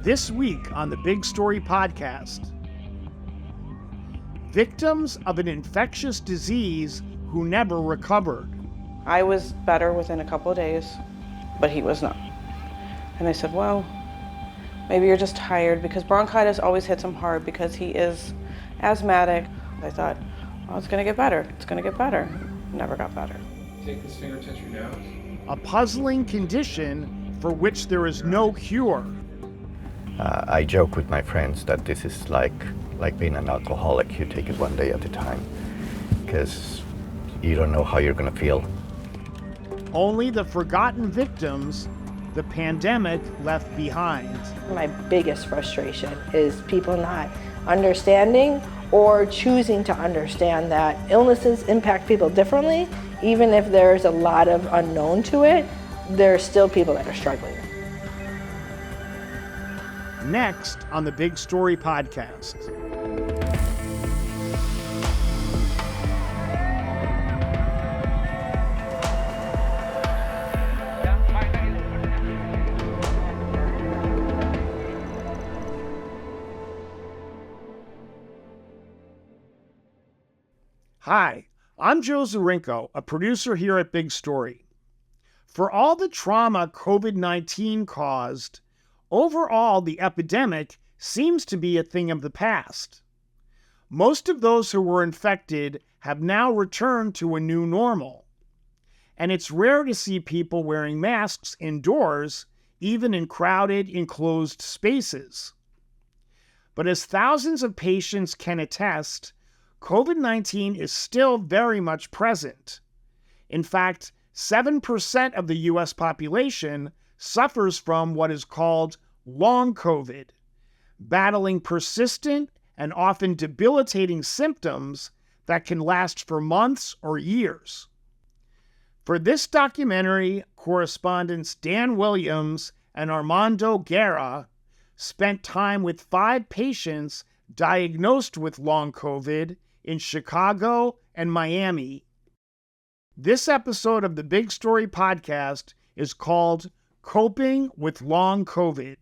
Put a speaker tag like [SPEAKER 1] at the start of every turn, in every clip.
[SPEAKER 1] This week on the Big Story Podcast, victims of an infectious disease who never recovered.
[SPEAKER 2] I was better within a couple of days, but he was not. And I said, well, maybe you're just tired, because bronchitis always hits him hard because he is asthmatic. I thought, well, it's gonna get better. It's gonna get better. Never got better.
[SPEAKER 3] Take this finger, touch your nose.
[SPEAKER 1] A puzzling condition for which there is no cure.
[SPEAKER 4] I joke with my friends that this is like being an alcoholic. You take it one day at a time because you don't know how you're going to feel.
[SPEAKER 1] Only the forgotten victims the pandemic left behind.
[SPEAKER 5] My biggest frustration is people not understanding or choosing to understand that illnesses impact people differently. Even if there's a lot of unknown to it, there's still people that are struggling.
[SPEAKER 1] Next on the Big Story Podcast. Hi, I'm Joe Zarinko, a producer here at Big Story. For all the trauma COVID-19 caused, overall, the epidemic seems to be a thing of the past. Most of those who were infected have now returned to a new normal. And it's rare to see people wearing masks indoors, even in crowded, enclosed spaces. But as thousands of patients can attest, COVID-19 is still very much present. In fact, 7% of the U.S. population suffers from what is called long COVID, battling persistent and often debilitating symptoms that can last for months or years. For this documentary, correspondents Dan Williams and Armando Guerra spent time with 5 patients diagnosed with long COVID in Chicago and Miami. This episode of the Big Story Podcast is called Coping with Long COVID.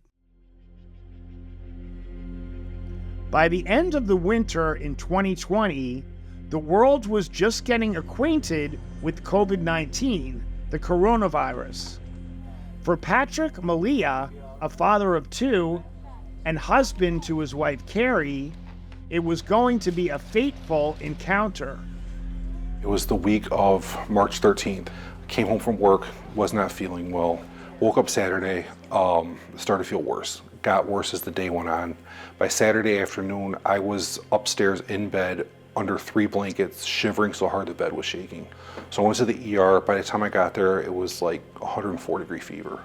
[SPEAKER 1] By the end of the winter in 2020, the world was just getting acquainted with COVID-19, the coronavirus. For Patrick Malia, a father of 2 and husband to his wife Carrie, it was going to be a fateful encounter.
[SPEAKER 3] It was the week of March 13th. Came home from work, was not feeling well. Woke up Saturday, started to feel worse. Got worse as the day went on. By Saturday afternoon, I was upstairs in bed under 3 blankets, shivering so hard the bed was shaking. So I went to the ER. By the time I got there, it was like 104-degree fever.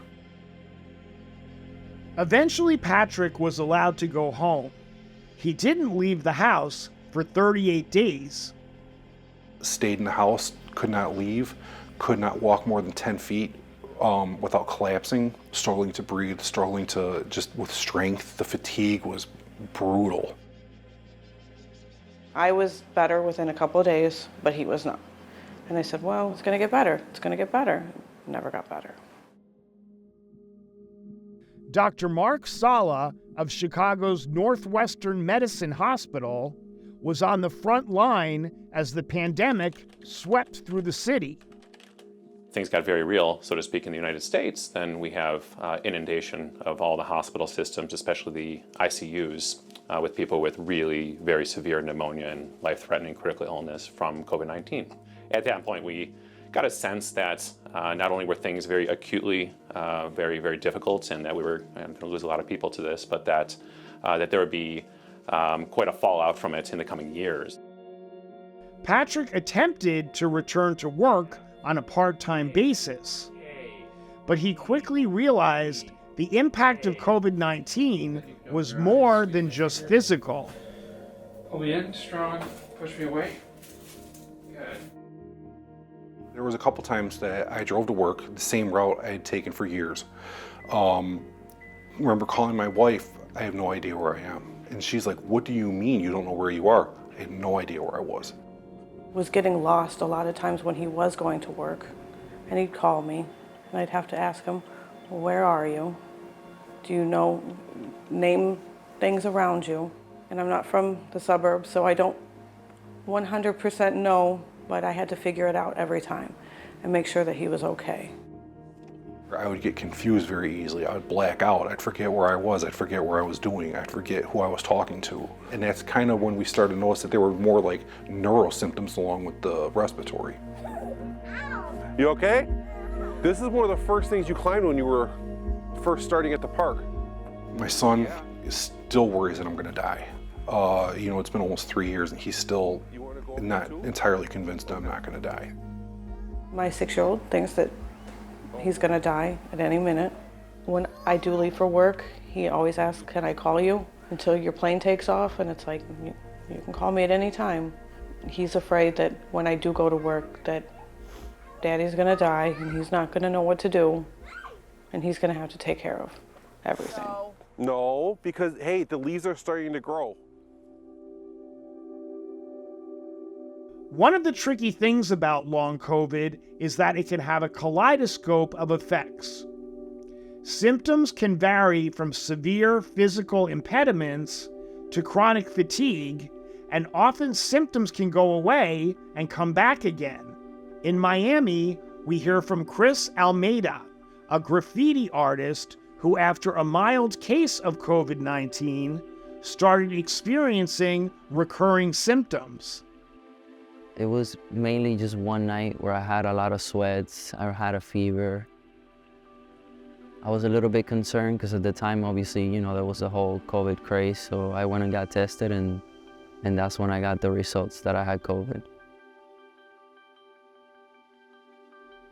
[SPEAKER 1] Eventually, Patrick was allowed to go home. He didn't leave the house for 38 days.
[SPEAKER 3] Stayed in the house, could not leave, could not walk more than 10 feet without collapsing, struggling to breathe, struggling to just with strength. The fatigue was brutal.
[SPEAKER 2] I was better within a couple of days, but he was not. And I said, well, it's gonna get better. It's gonna get better. Never got better.
[SPEAKER 1] Dr. Mark Sala of Chicago's Northwestern Medicine Hospital was on the front line as the pandemic swept through the city.
[SPEAKER 6] Things got very real, so to speak, in the United States. Then we have inundation of all the hospital systems, especially the ICUs, with people with really very severe pneumonia and life-threatening critical illness from COVID-19. At that point, we got a sense that not only were things very acutely very, very difficult and that we were going to lose a lot of people to this, but that there would be quite a fallout from it in the coming years.
[SPEAKER 1] Patrick attempted to return to work on a part-time basis, but he quickly realized the impact of COVID-19 was more than just physical.
[SPEAKER 3] Pull me in, strong, push me away. Good. There was a couple times that I drove to work the same route I had taken for years. Remember calling my wife, I have no idea where I am. And she's like, what do you mean you don't know where you are? I had no idea where I was.
[SPEAKER 2] Was getting lost a lot of times when he was going to work, and he'd call me and I'd have to ask him, well, where are you? Do you know name things around you. And I'm not from the suburbs, so I don't 100% know, but I had to figure it out every time and make sure that he was okay.
[SPEAKER 3] I would get confused very easily. I would black out. I'd forget where I was. I'd forget where I was doing. I'd forget who I was talking to. And that's kind of when we started to notice that there were more like neuro symptoms along with the respiratory.
[SPEAKER 7] You okay? This is one of the first things you climbed when you were first starting at the park.
[SPEAKER 3] My son still worries that I'm going to die. It's been almost 3 years and he's still not entirely convinced that I'm not going to die.
[SPEAKER 2] My 6-year-old thinks that he's gonna die at any minute. When I do leave for work, he always asks, can I call you until your plane takes off? And it's like, you can call me at any time. He's afraid that when I do go to work that Daddy's gonna die and he's not gonna know what to do and he's gonna have to take care of everything.
[SPEAKER 7] No, because hey, the leaves are starting to grow.
[SPEAKER 1] One of the tricky things about long COVID is that it can have a kaleidoscope of effects. Symptoms can vary from severe physical impediments to chronic fatigue, and often symptoms can go away and come back again. In Miami, we hear from Chris Almeida, a graffiti artist who, after a mild case of COVID-19, started experiencing recurring symptoms.
[SPEAKER 8] It was mainly just one night where I had a lot of sweats, I had a fever. I was a little bit concerned because at the time, obviously, there was the whole COVID craze, so I went and got tested and that's when I got the results that I had COVID.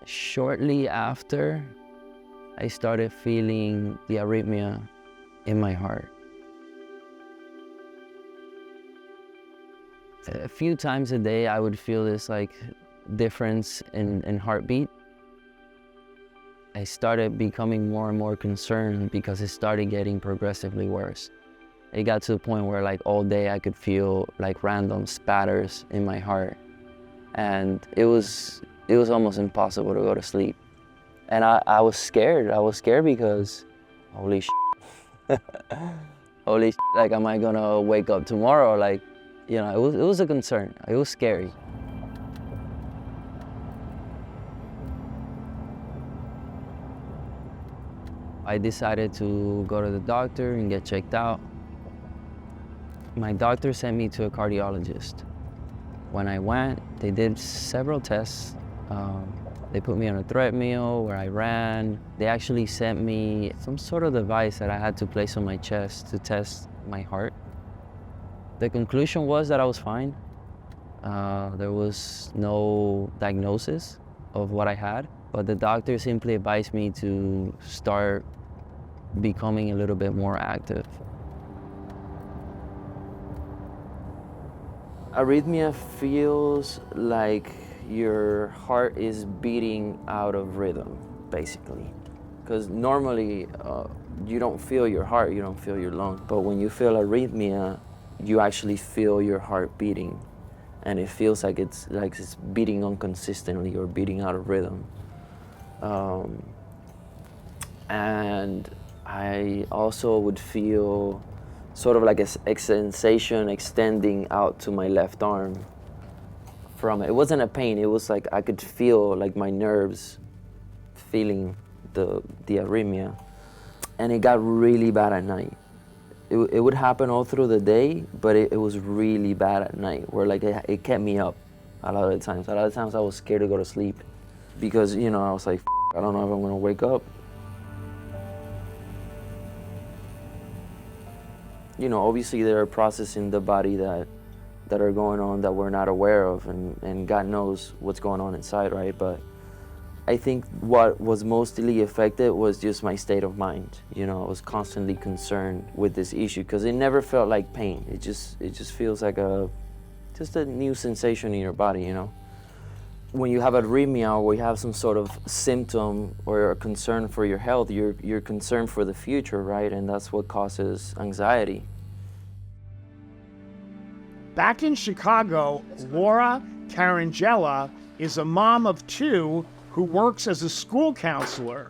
[SPEAKER 8] Shortly after, I started feeling the arrhythmia in my heart. A few times a day, I would feel this difference in heartbeat. I started becoming more and more concerned because it started getting progressively worse. It got to the point where all day I could feel random spatters in my heart. And it was almost impossible to go to sleep. And I was scared. I was scared because, holy shit. Holy shit, am I gonna wake up tomorrow? It was a concern. It was scary. I decided to go to the doctor and get checked out. My doctor sent me to a cardiologist. When I went, they did several tests. They put me on a treadmill where I ran. They actually sent me some sort of device that I had to place on my chest to test my heart. The conclusion was that I was fine. There was no diagnosis of what I had, but the doctor simply advised me to start becoming a little bit more active. Arrhythmia feels like your heart is beating out of rhythm, basically. Because normally you don't feel your heart, you don't feel your lungs, but when you feel arrhythmia, you actually feel your heart beating, and it feels like it's beating inconsistently or beating out of rhythm. And I also would feel sort of like a sensation extending out to my left arm from it. It wasn't a pain, it was I could feel my nerves feeling the arrhythmia, and it got really bad at night. It would happen all through the day, but it was really bad at night, where it kept me up a lot of the times. A lot of times I was scared to go to sleep because, I was like, I don't know if I'm gonna wake up. Obviously there are processes in the body that are going on that we're not aware of, and God knows what's going on inside, right? But I think what was mostly affected was just my state of mind. I was constantly concerned with this issue because it never felt like pain. It just feels like just a new sensation in your body, When you have arrhythmia or you have some sort of symptom or a concern for your health, you're concerned for the future, right? And that's what causes anxiety.
[SPEAKER 1] Back in Chicago, Laura Carangella is a mom of 2 who works as a school counselor.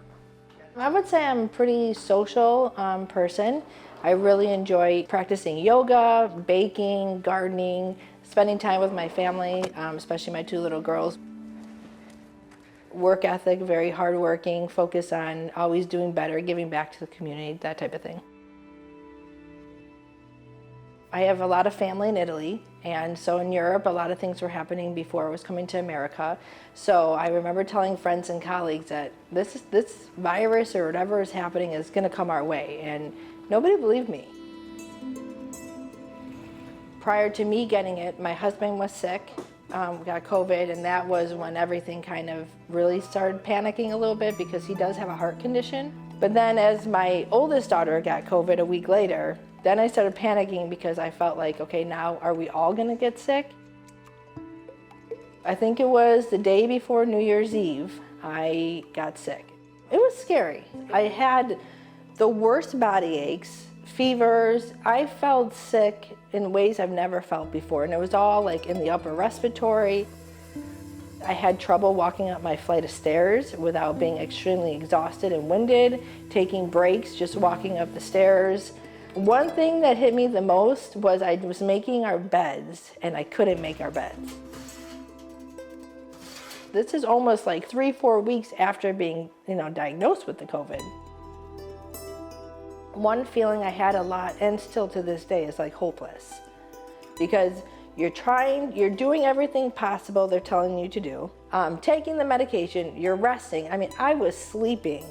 [SPEAKER 5] I would say I'm a pretty social person. I really enjoy practicing yoga, baking, gardening, spending time with my family, especially my 2 little girls. Work ethic, very hardworking, focus on always doing better, giving back to the community, that type of thing. I have a lot of family in Italy, and so in Europe, a lot of things were happening before I was coming to America. So I remember telling friends and colleagues that this virus or whatever is happening is going to come our way, and nobody believed me. Prior to me getting it, my husband was sick, got COVID, and that was when everything kind of really started panicking a little bit because he does have a heart condition. But then as my oldest daughter got COVID a week later, then I started panicking because I felt like, okay, now are we all gonna get sick? I think it was the day before New Year's Eve, I got sick. It was scary. I had the worst body aches, fevers. I felt sick in ways I've never felt before, and it was all like in the upper respiratory. I had trouble walking up my flight of stairs without being extremely exhausted and winded, taking breaks, just walking up the stairs. One thing that hit me the most was I was making our beds and I couldn't make our beds. This is almost like 3-4 weeks after being, diagnosed with the COVID. One feeling I had a lot, and still to this day, is like hopeless. Because you're doing everything possible they're telling you to do. Taking the medication, you're resting. I was sleeping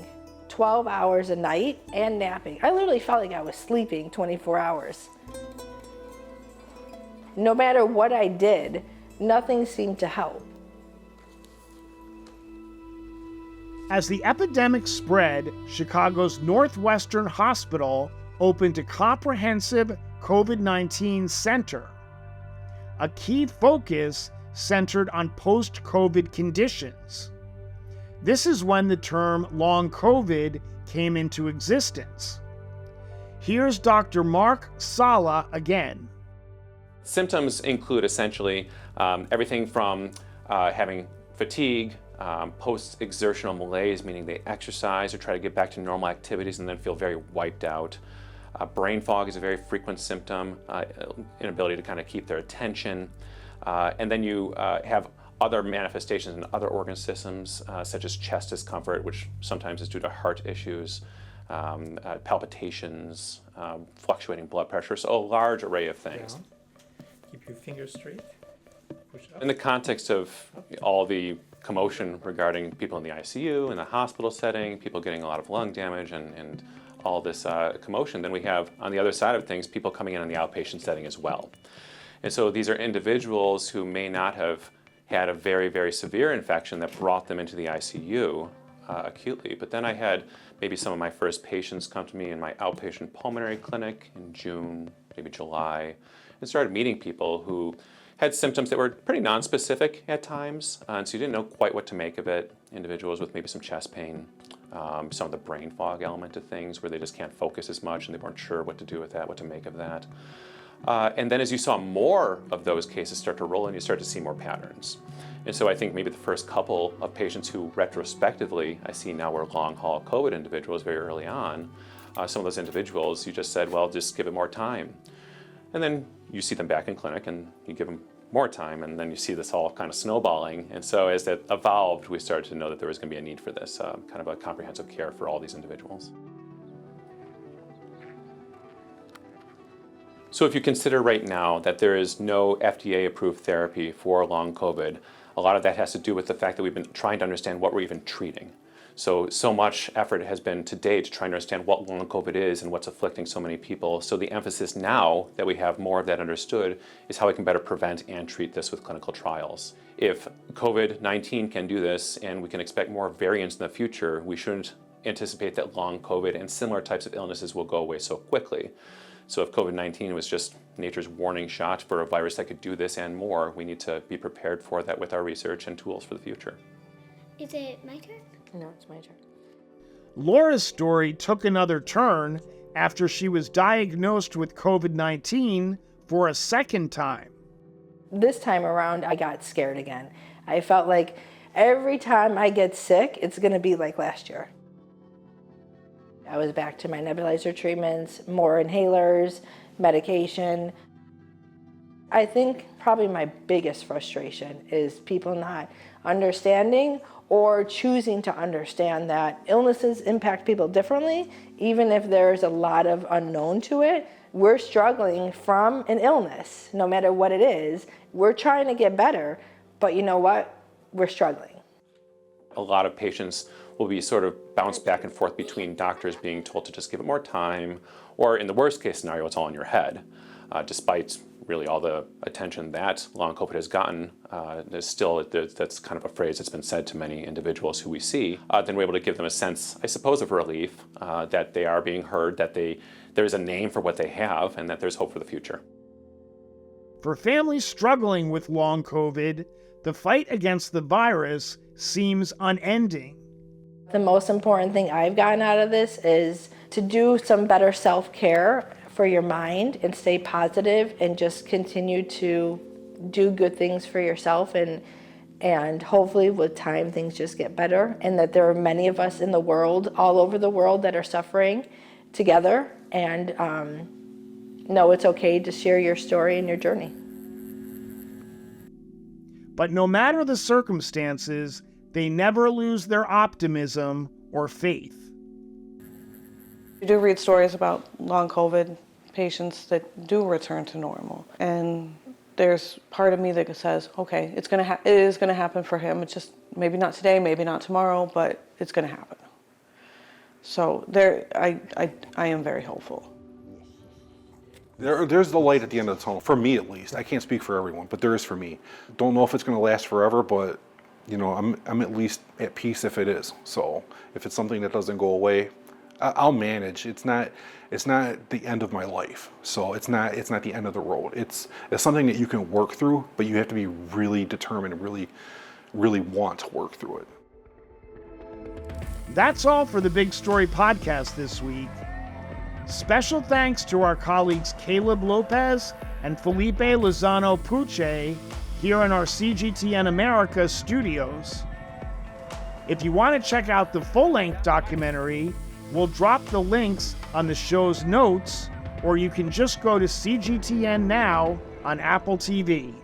[SPEAKER 5] 12 hours a night and napping. I literally felt like I was sleeping 24 hours. No matter what I did, nothing seemed to help.
[SPEAKER 1] As the epidemic spread, Chicago's Northwestern Hospital opened a comprehensive COVID-19 center. A key focus centered on post-COVID conditions. This is when the term long COVID came into existence. Here's Dr. Mark Sala again.
[SPEAKER 6] Symptoms include essentially everything from having fatigue, post-exertional malaise, meaning they exercise or try to get back to normal activities and then feel very wiped out. Brain fog is a very frequent symptom, inability to kind of keep their attention. And then you have other manifestations in other organ systems, such as chest discomfort, which sometimes is due to heart issues, palpitations, fluctuating blood pressure, so a large array of things.
[SPEAKER 9] Down. Keep your fingers straight. Push up.
[SPEAKER 6] In the context of all the commotion regarding people in the ICU, in the hospital setting, people getting a lot of lung damage and all this commotion, then we have, on the other side of things, people coming in the outpatient setting as well. And so these are individuals who may not have had a very, very severe infection that brought them into the ICU acutely. But then I had maybe some of my first patients come to me in my outpatient pulmonary clinic in June, maybe July, and started meeting people who had symptoms that were pretty nonspecific at times, and so you didn't know quite what to make of it. Individuals with maybe some chest pain, some of the brain fog element to things where they just can't focus as much and they weren't sure what to do with that, what to make of that. And then as you saw more of those cases start to roll in, you start to see more patterns. And so I think maybe the first couple of patients who retrospectively I see now were long haul COVID individuals very early on, some of those individuals you just said, well, just give it more time. And then you see them back in clinic and you give them more time, and then you see this all kind of snowballing. And so as that evolved, we started to know that there was going to be a need for this kind of a comprehensive care for all these individuals. So if you consider right now that there is no FDA-approved therapy for long COVID, a lot of that has to do with the fact that we've been trying to understand what we're even treating. So much effort has been to date to try and understand what long COVID is and what's afflicting so many people. So the emphasis now that we have more of that understood is how we can better prevent and treat this with clinical trials. If COVID-19 can do this and we can expect more variants in the future, we shouldn't anticipate that long COVID and similar types of illnesses will go away so quickly. So if COVID-19 was just nature's warning shot for a virus that could do this and more, we need to be prepared for that with our research and tools for the future.
[SPEAKER 10] Is it my turn?
[SPEAKER 5] No, it's my turn.
[SPEAKER 1] Laura's story took another turn after she was diagnosed with COVID-19 for a second time.
[SPEAKER 5] This time around, I got scared again. I felt like every time I get sick, it's going to be like last year. I was back to my nebulizer treatments, more inhalers, medication. I think probably my biggest frustration is people not understanding or choosing to understand that illnesses impact people differently, even if there's a lot of unknown to it. We're struggling from an illness, no matter what it is. We're trying to get better, but you know what? We're struggling.
[SPEAKER 6] A lot of patients will be sort of bounced back and forth between doctors being told to just give it more time, or in the worst case scenario, it's all in your head. Despite really all the attention that long COVID has gotten, that's kind of a phrase that's been said to many individuals who we see. Then we're able to give them a sense, I suppose, of relief, that they are being heard, that there's a name for what they have, and that there's hope for the future.
[SPEAKER 1] For families struggling with long COVID, the fight against the virus seems unending.
[SPEAKER 5] The most important thing I've gotten out of this is to do some better self-care for your mind and stay positive and just continue to do good things for yourself, and hopefully with time things just get better, and that there are many of us in the world, all over the world, that are suffering together, and know it's okay to share your story and your journey.
[SPEAKER 1] But no matter the circumstances, they never lose their optimism or faith.
[SPEAKER 2] You do read stories about long COVID patients that do return to normal. And there's part of me that says, okay, it is going to happen for him. It's just maybe not today, maybe not tomorrow, but it's going to happen. So I am very hopeful.
[SPEAKER 3] There's the light at the end of the tunnel, for me at least. I can't speak for everyone, but there is for me. Don't know if it's going to last forever, but you know, I'm at least at peace if it is. So if it's something that doesn't go away, I'll manage. It's not the end of my life. So it's not the end of the road. It's something that you can work through, but you have to be really determined and really want to work through it.
[SPEAKER 1] That's all for the Big Story podcast this week. Special thanks to our colleagues Caleb Lopez and Felipe Lozano Puche here in our CGTN America studios. If you want to check out the full-length documentary, we'll drop the links on the show's notes, or you can just go to CGTN Now on Apple TV.